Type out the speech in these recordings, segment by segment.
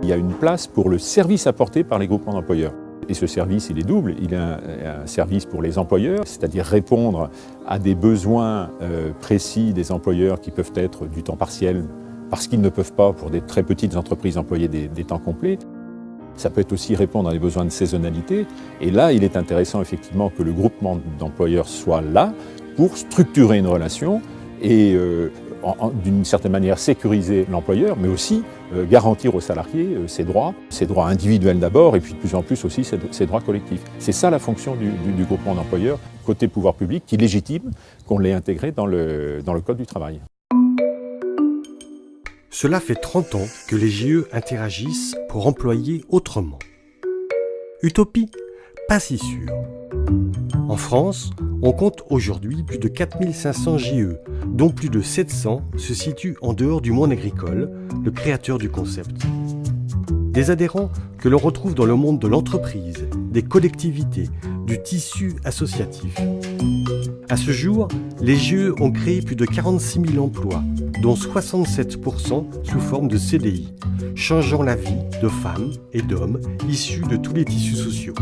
Il y a une place pour le service apporté par les groupements d'employeurs. Et ce service, il est double. Il est un service pour les employeurs, c'est-à-dire répondre à des besoins précis des employeurs qui peuvent être du temps partiel, parce qu'ils ne peuvent pas, pour des très petites entreprises, employer des temps complets. Ça peut être aussi répondre à des besoins de saisonnalité. Et là, il est intéressant effectivement que le groupement d'employeurs soit là pour structurer une relation et d'une certaine manière sécuriser l'employeur, mais aussi garantir aux salariés ses droits individuels d'abord, et puis de plus en plus aussi ses droits collectifs. C'est ça la fonction du groupement d'employeurs, côté pouvoir public, qui légitime qu'on l'ait intégré dans le Code du travail. Cela fait 30 ans que les GIE interagissent pour employer autrement. Utopie? Pas si sûr. En France, on compte aujourd'hui plus de 4500 GIE, dont plus de 700 se situent en dehors du monde agricole, le créateur du concept. Des adhérents que l'on retrouve dans le monde de l'entreprise, des collectivités, du tissu associatif. À ce jour, les GIE ont créé plus de 46 000 emplois, dont 67% sous forme de CDI, changeant la vie de femmes et d'hommes issus de tous les tissus sociaux.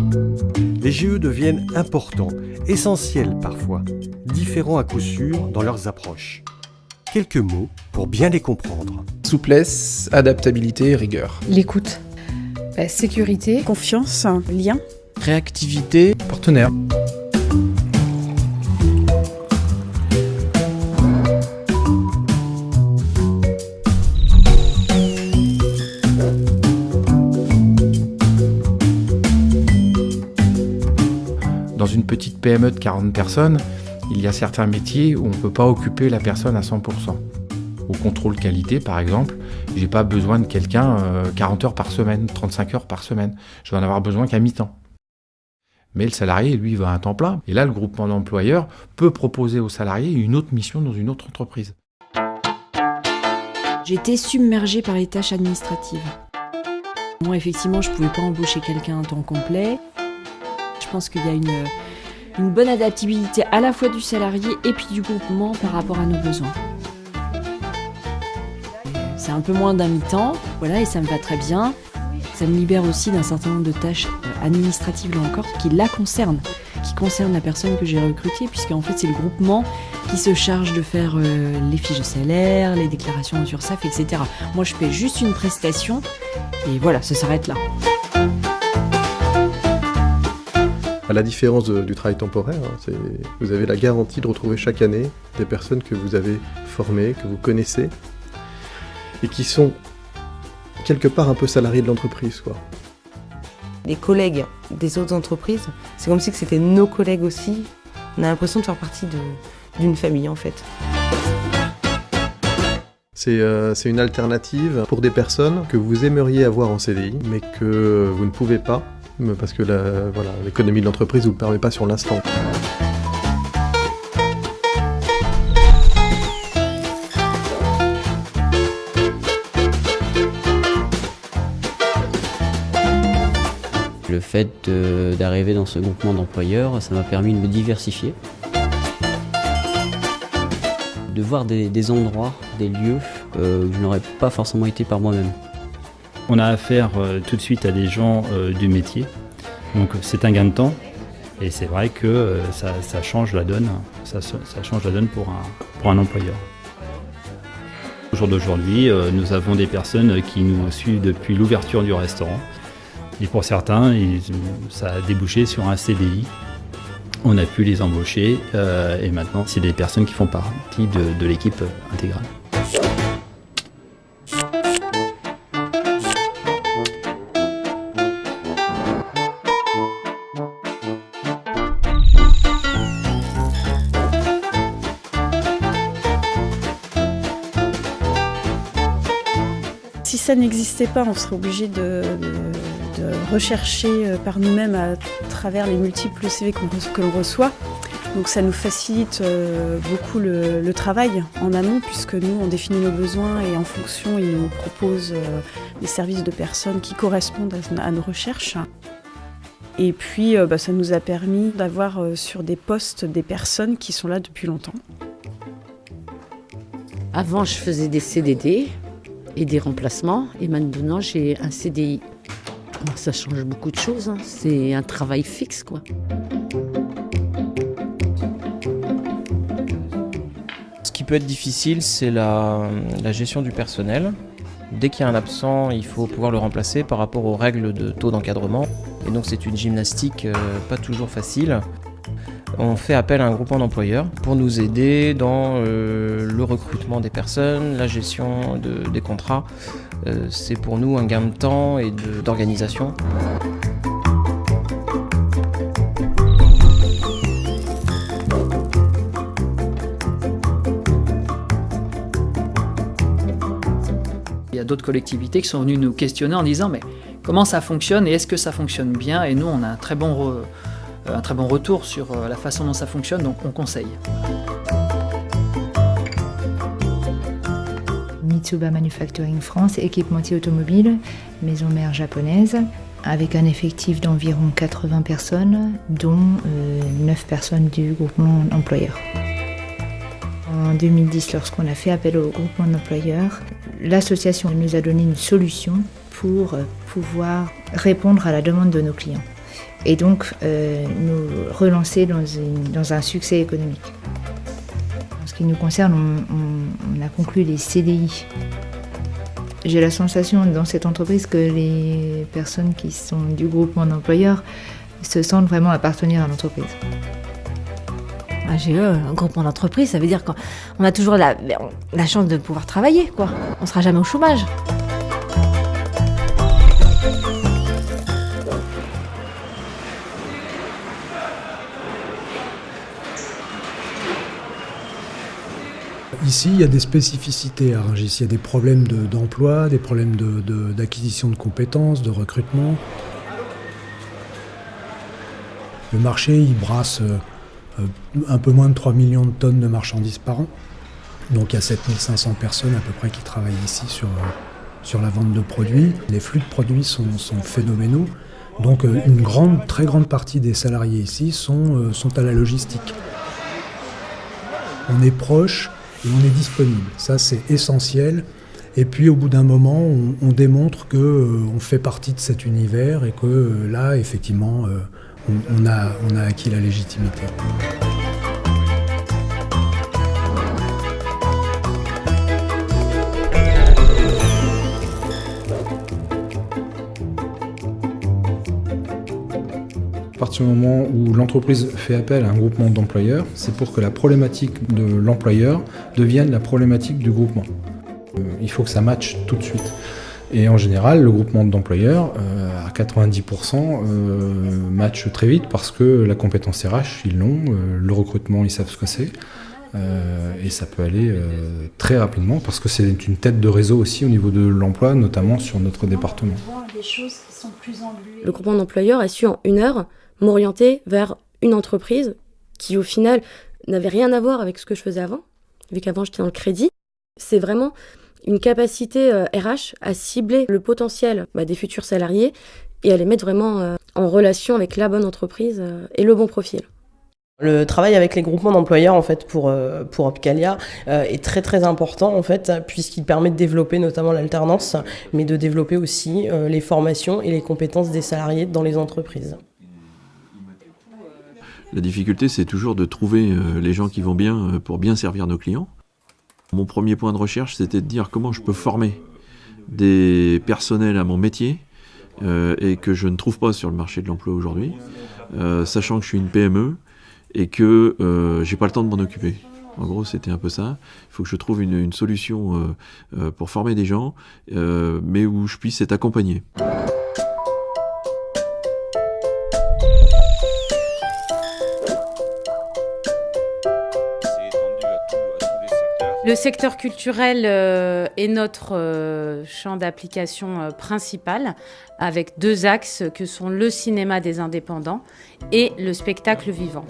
Les GIE deviennent importants, essentiels parfois, différents à coup sûr dans leurs approches. Quelques mots pour bien les comprendre. Souplesse, adaptabilité, rigueur. L'écoute. Sécurité. Confiance, lien. Réactivité, partenaire. Dans une petite PME de 40 personnes, il y a certains métiers où on ne peut pas occuper la personne à 100%. Au contrôle qualité, par exemple, je n'ai pas besoin de quelqu'un 40 heures par semaine, 35 heures par semaine. Je vais en avoir besoin qu'à mi-temps. Mais le salarié, lui, va à un temps plein. Et là, le groupement d'employeurs peut proposer aux salariés une autre mission dans une autre entreprise. J'étais submergée par les tâches administratives. Moi, effectivement, je ne pouvais pas embaucher quelqu'un à temps complet. Je pense qu'il y a une bonne adaptabilité à la fois du salarié et puis du groupement par rapport à nos besoins. C'est un peu moins d'un mi-temps, voilà, et ça me va très bien. Ça me libère aussi d'un certain nombre de tâches administratives, là encore, qui la concernent, qui concernent la personne que j'ai recrutée, puisqu'en fait, c'est le groupement qui se charge de faire les fiches de salaire, les déclarations d'URSSAF, etc. Moi, je paie juste une prestation, et voilà, ça s'arrête là. À la différence du travail temporaire, vous avez la garantie de retrouver chaque année des personnes que vous avez formées, que vous connaissez, et qui sont quelque part un peu salariés de l'entreprise, quoi. Les collègues des autres entreprises, c'est comme si c'était nos collègues aussi. On a l'impression de faire partie d'une famille, en fait. C'est une alternative pour des personnes que vous aimeriez avoir en CDI, mais que vous ne pouvez pas, parce que l'économie de l'entreprise ne vous le permet pas sur l'instant. Le fait d'arriver dans ce groupement d'employeurs, ça m'a permis de me diversifier, de voir des endroits, des lieux où je n'aurais pas forcément été par moi-même. On a affaire tout de suite à des gens du métier, donc c'est un gain de temps et c'est vrai que ça change la donne, ça change la donne pour un employeur. Au jour d'aujourd'hui, nous avons des personnes qui nous suivent depuis l'ouverture du restaurant. Et pour certains, ça a débouché sur un CDI. On a pu les embaucher et maintenant, c'est des personnes qui font partie de l'équipe intégrale. Si ça n'existait pas, on serait obligé de rechercher par nous-mêmes à travers les multiples CV que l'on reçoit. Donc ça nous facilite beaucoup le travail en amont, puisque nous, on définit nos besoins et en fonction, ils nous proposent des services de personnes qui correspondent à nos recherches. Et puis, ça nous a permis d'avoir sur des postes des personnes qui sont là depuis longtemps. Avant, je faisais des CDD. et des remplacements. Et maintenant, j'ai un CDI. Ça change beaucoup de choses, hein. C'est un travail fixe, quoi. Ce qui peut être difficile, c'est la gestion du personnel. Dès qu'il y a un absent, il faut pouvoir le remplacer par rapport aux règles de taux d'encadrement. Et donc c'est une gymnastique pas toujours facile. On fait appel à un groupement d'employeurs pour nous aider dans le recrutement des personnes, la gestion des contrats. C'est pour nous un gain de temps et d'organisation. Il y a d'autres collectivités qui sont venues nous questionner en disant mais comment ça fonctionne et est-ce que ça fonctionne bien? Et nous on a un très bon retour sur la façon dont ça fonctionne, donc on conseille. Mitsuba Manufacturing France, équipementier automobile, maison mère japonaise, avec un effectif d'environ 80 personnes, dont 9 personnes du groupement d'employeurs. En 2010, lorsqu'on a fait appel au groupement d'employeurs, l'association nous a donné une solution pour pouvoir répondre à la demande de nos clients et donc nous relancer dans un succès économique. En ce qui nous concerne, on a conclu les CDI. J'ai la sensation dans cette entreprise que les personnes qui sont du groupement d'employeurs se sentent vraiment appartenir à l'entreprise. Un GE, un groupement d'entreprise, ça veut dire qu'on a toujours la chance de pouvoir travailler, quoi. On ne sera jamais au chômage. Ici, il y a des spécificités à Rungis. Il y a des problèmes d'emploi, des problèmes d'acquisition de compétences, de recrutement. Le marché, il brasse un peu moins de 3 millions de tonnes de marchandises par an. Donc il y a 7500 personnes à peu près qui travaillent ici sur la vente de produits. Les flux de produits sont phénoménaux. Donc une très grande partie des salariés ici sont à la logistique. On est proche et on est disponible. Ça, c'est essentiel. Et puis, au bout d'un moment, on démontre qu'on fait partie de cet univers et que là, effectivement, on a acquis la légitimité. À partir du moment où l'entreprise fait appel à un groupement d'employeurs, c'est pour que la problématique de l'employeur devienne la problématique du groupement. Il faut que ça matche tout de suite. Et en général, le groupement d'employeurs, à 90%, match très vite parce que la compétence RH, ils l'ont, le recrutement, ils savent ce que c'est. Et ça peut aller très rapidement parce que c'est une tête de réseau aussi au niveau de l'emploi, notamment sur notre département. Le groupement d'employeurs a su en 1 heure m'orienter vers une entreprise qui au final n'avait rien à voir avec ce que je faisais avant, vu qu'avant j'étais dans le crédit. C'est vraiment une capacité RH à cibler le potentiel des futurs salariés et à les mettre vraiment en relation avec la bonne entreprise et le bon profil. Le travail avec les groupements d'employeurs en fait pour Opcalia est très très important en fait puisqu'il permet de développer notamment l'alternance mais de développer aussi les formations et les compétences des salariés dans les entreprises. La difficulté c'est toujours de trouver les gens qui vont bien pour bien servir nos clients. Mon premier point de recherche c'était de dire comment je peux former des personnels à mon métier et que je ne trouve pas sur le marché de l'emploi aujourd'hui, sachant que je suis une PME et que j'ai pas le temps de m'en occuper. En gros, c'était un peu ça. Il faut que je trouve une solution pour former des gens, mais où je puisse être accompagné. Le secteur culturel est notre champ d'application principal, avec 2 axes que sont le cinéma des indépendants et le spectacle vivant.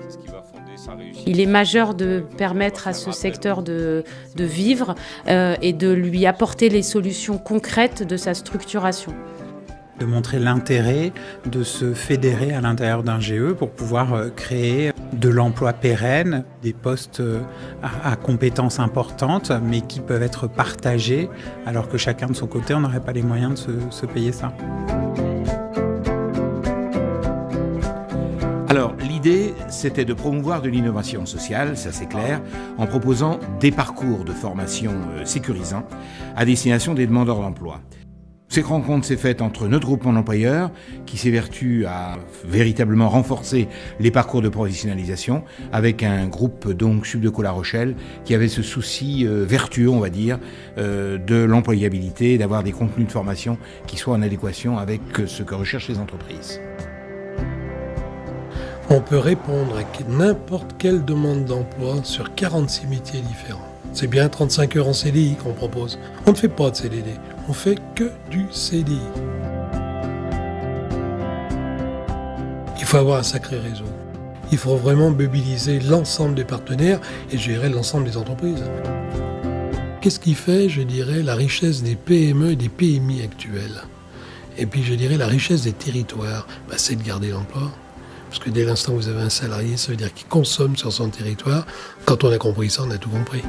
Il est majeur de permettre à ce secteur de vivre et de lui apporter les solutions concrètes de sa structuration. De montrer l'intérêt de se fédérer à l'intérieur d'un GE pour pouvoir créer de l'emploi pérenne, des postes à compétences importantes, mais qui peuvent être partagés, alors que chacun de son côté, on n'aurait pas les moyens de se payer ça. Alors, l'idée, c'était de promouvoir de l'innovation sociale, ça c'est clair, en proposant des parcours de formation sécurisants à destination des demandeurs d'emploi. Cette rencontre s'est faite entre notre groupement d'employeurs, qui s'évertue à véritablement renforcer les parcours de professionnalisation, avec un groupe donc Subdeco La Rochelle, qui avait ce souci vertueux, on va dire, de l'employabilité, d'avoir des contenus de formation qui soient en adéquation avec ce que recherchent les entreprises. On peut répondre à n'importe quelle demande d'emploi sur 46 métiers différents. C'est bien 35 heures en CDI qu'on propose. On ne fait pas de CDD, on fait que du CDI. Il faut avoir un sacré réseau. Il faut vraiment mobiliser l'ensemble des partenaires et gérer l'ensemble des entreprises. Qu'est-ce qui fait, je dirais, la richesse des PME et des PMI actuelles? Et puis, je dirais, la richesse des territoires, c'est de garder l'emploi. Parce que dès l'instant où vous avez un salarié, ça veut dire qu'il consomme sur son territoire. Quand on a compris ça, on a tout compris.